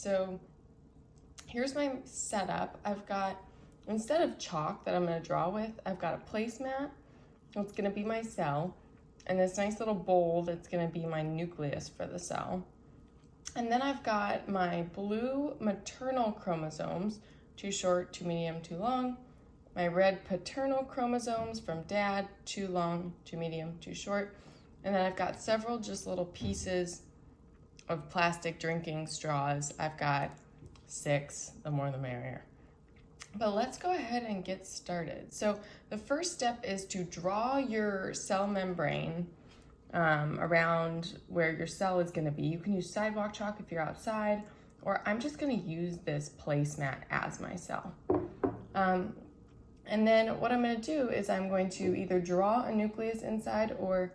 so here's my setup. I've got, instead of chalk that I'm going to draw with, I've got a placemat that's going to be my cell, and this nice little bowl that's going to be my nucleus for the cell. And then I've got my blue maternal chromosomes, too short, too medium, too long. My red paternal chromosomes from dad, too long, too medium, too short. And then I've got several just little pieces of plastic drinking straws. I've got 6, the more the merrier. But let's go ahead and get started. So the first step is to draw your cell membrane around where your cell is going to be. You can use sidewalk chalk if you're outside, or I'm just going to use this placemat as my cell. And then what I'm going to do is I'm going to either draw a nucleus inside, or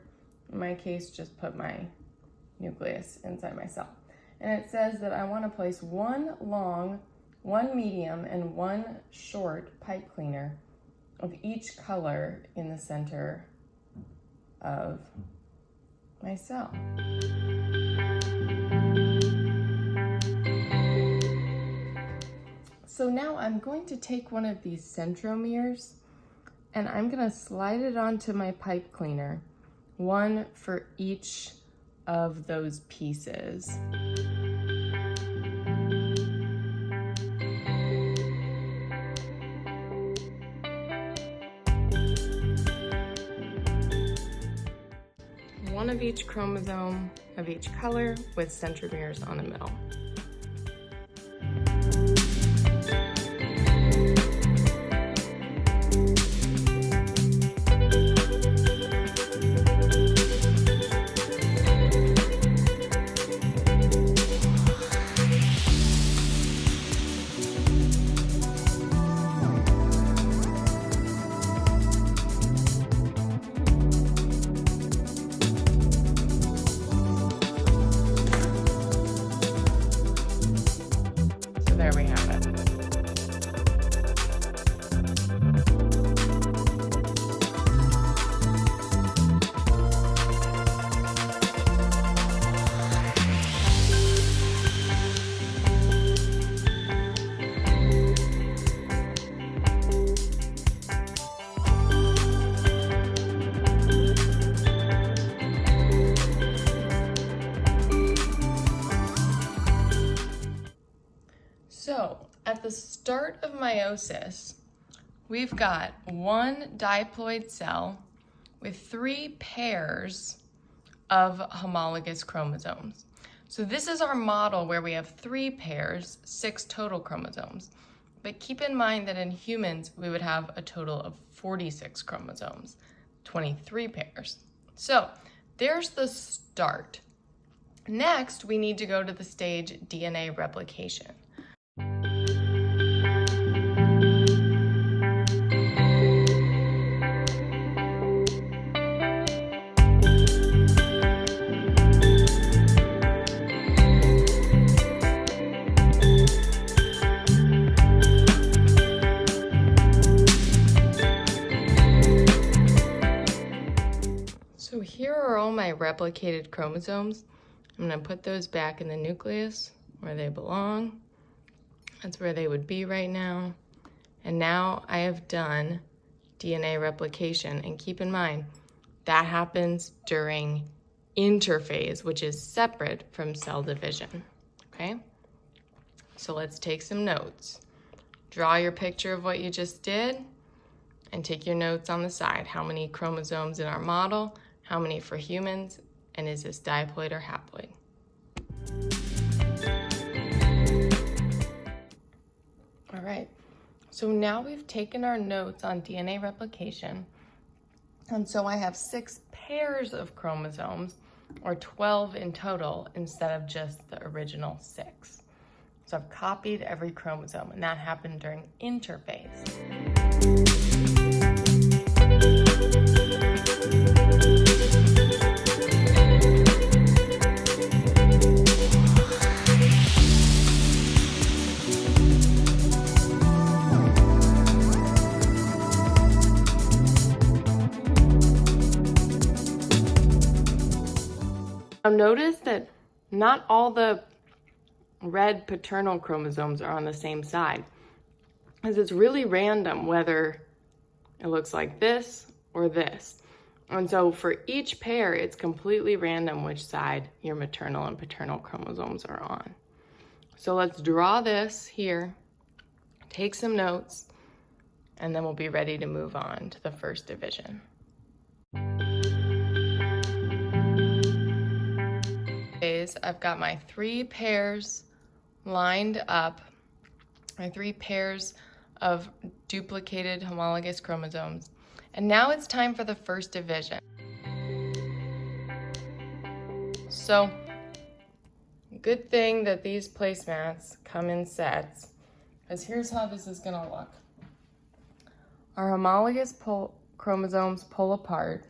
in my case, just put my nucleus inside my cell. And it says that I want to place 1 long, 1 medium, and 1 short pipe cleaner of each color in the center of my cell. So now I'm going to take one of these centromeres and I'm going to slide it onto my pipe cleaner, 1 for each of those pieces. One of each chromosome of each color with centromeres on the middle. There we have it. So, at the start of meiosis, we've got 1 diploid cell with 3 pairs of homologous chromosomes. So this is our model where we have 3 pairs, 6 total chromosomes. But keep in mind that in humans, we would have a total of 46 chromosomes, 23 pairs. So there's the start. Next, we need to go to the stage DNA replication. So here are all my replicated chromosomes. I'm going to put those back in the nucleus where they belong. That's where they would be right now. And now I have done DNA replication. And keep in mind, that happens during interphase, which is separate from cell division. Okay? So let's take some notes. Draw your picture of what you just did and take your notes on the side. How many chromosomes in our model? How many for humans? And is this diploid or haploid? All right, so now we've taken our notes on DNA replication. And so I have 6 pairs of chromosomes, or 12 in total, instead of just the original 6. So I've copied every chromosome, and that happened during interphase. Now notice that not all the red paternal chromosomes are on the same side. Because it's really random whether it looks like this or this. And so for each pair, it's completely random which side your maternal and paternal chromosomes are on. So let's draw this here, take some notes, and then we'll be ready to move on to the first division. I've got my 3 pairs lined up, my 3 pairs of duplicated homologous chromosomes. And now it's time for the first division. So, good thing that these placemats come in sets, because here's how this is gonna look. Our homologous chromosomes pull apart.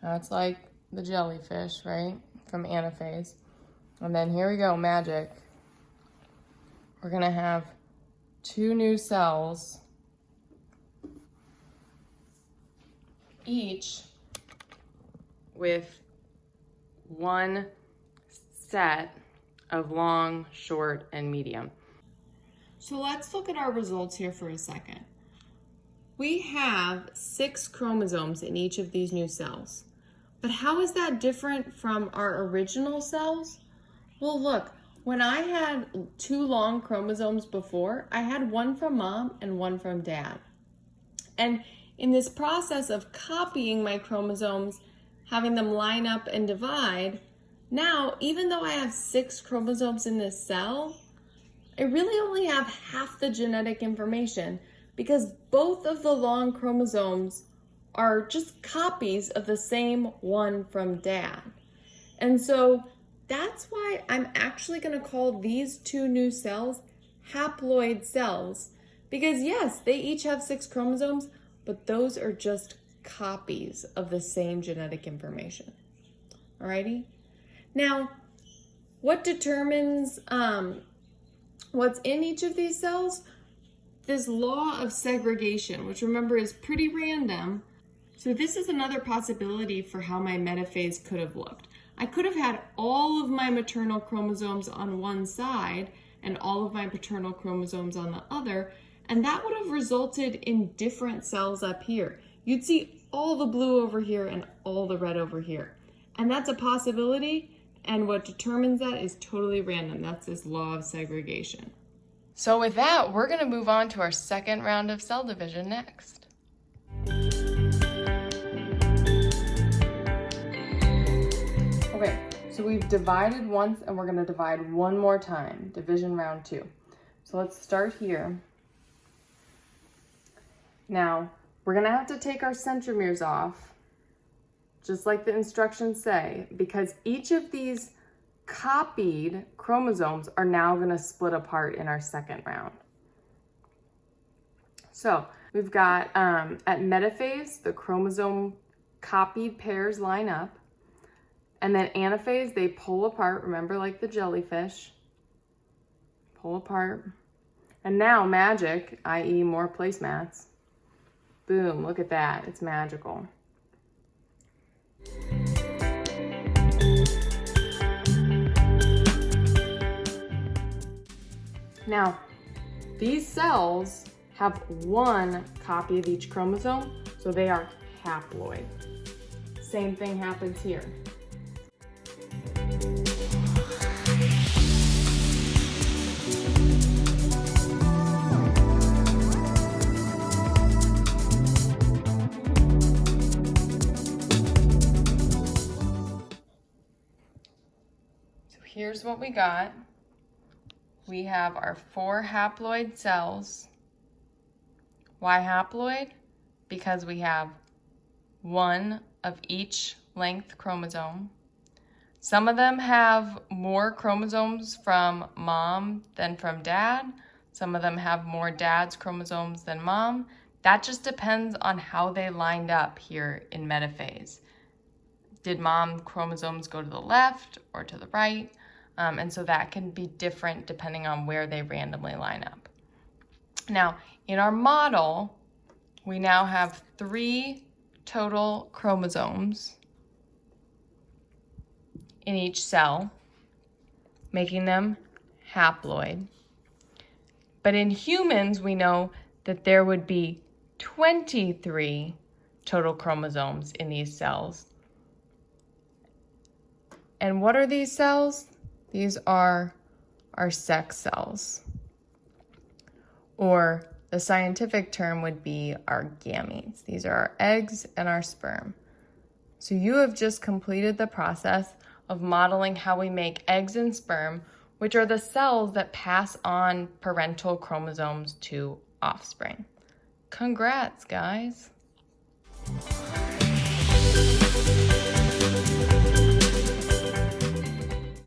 That's like the jellyfish, right? From anaphase. And then here we go, magic. We're gonna have 2 new cells, each with 1 set of long, short, and medium. So let's look at our results here for a second. We have 6 chromosomes in each of these new cells. But how is that different from our original cells? Well, look, when I had 2 long chromosomes before, I had 1 from mom and 1 from dad. And in this process of copying my chromosomes, having them line up and divide, now, even though I have 6 chromosomes in this cell, I really only have half the genetic information because both of the long chromosomes are just copies of the same one from dad. And so that's why I'm actually going to call these 2 new cells haploid cells, because yes, they each have 6 chromosomes, but those are just copies of the same genetic information. Alrighty? Now, what determines what's in each of these cells? This law of segregation, which remember is pretty random. So this is another possibility for how my metaphase could have looked. I could have had all of my maternal chromosomes on one side and all of my paternal chromosomes on the other, and that would have resulted in different cells up here. You'd see all the blue over here and all the red over here. And that's a possibility, and what determines that is totally random. That's this law of segregation. So with that, we're going to move on to our second round of cell division next. Okay, so we've divided once and we're going to divide one more time, division round 2. So let's start here. Now, we're going to have to take our centromeres off, just like the instructions say, because each of these copied chromosomes are now going to split apart in our second round. So we've got at metaphase, the chromosome copied pairs line up. And then anaphase, they pull apart, remember, like the jellyfish. Pull apart. And now magic, i.e. more placemats. Boom, look at that, it's magical. Now, these cells have 1 copy of each chromosome, so they are haploid. Same thing happens here. Here's what we got. We have our 4 haploid cells. Why haploid? Because we have 1 of each length chromosome. Some of them have more chromosomes from mom than from dad. Some of them have more dad's chromosomes than mom. That just depends on how they lined up here in metaphase. Did mom chromosomes go to the left or to the right? And so that can be different depending on where they randomly line up. Now, in our model, we now have 3 total chromosomes in each cell. making them haploid. But in humans, we know that there would be 23 total chromosomes in these cells. And what are these cells? These are our sex cells. Or the scientific term would be our gametes. These are our eggs and our sperm. So you have just completed the process of modeling how we make eggs and sperm, which are the cells that pass on parental chromosomes to offspring. Congrats, guys.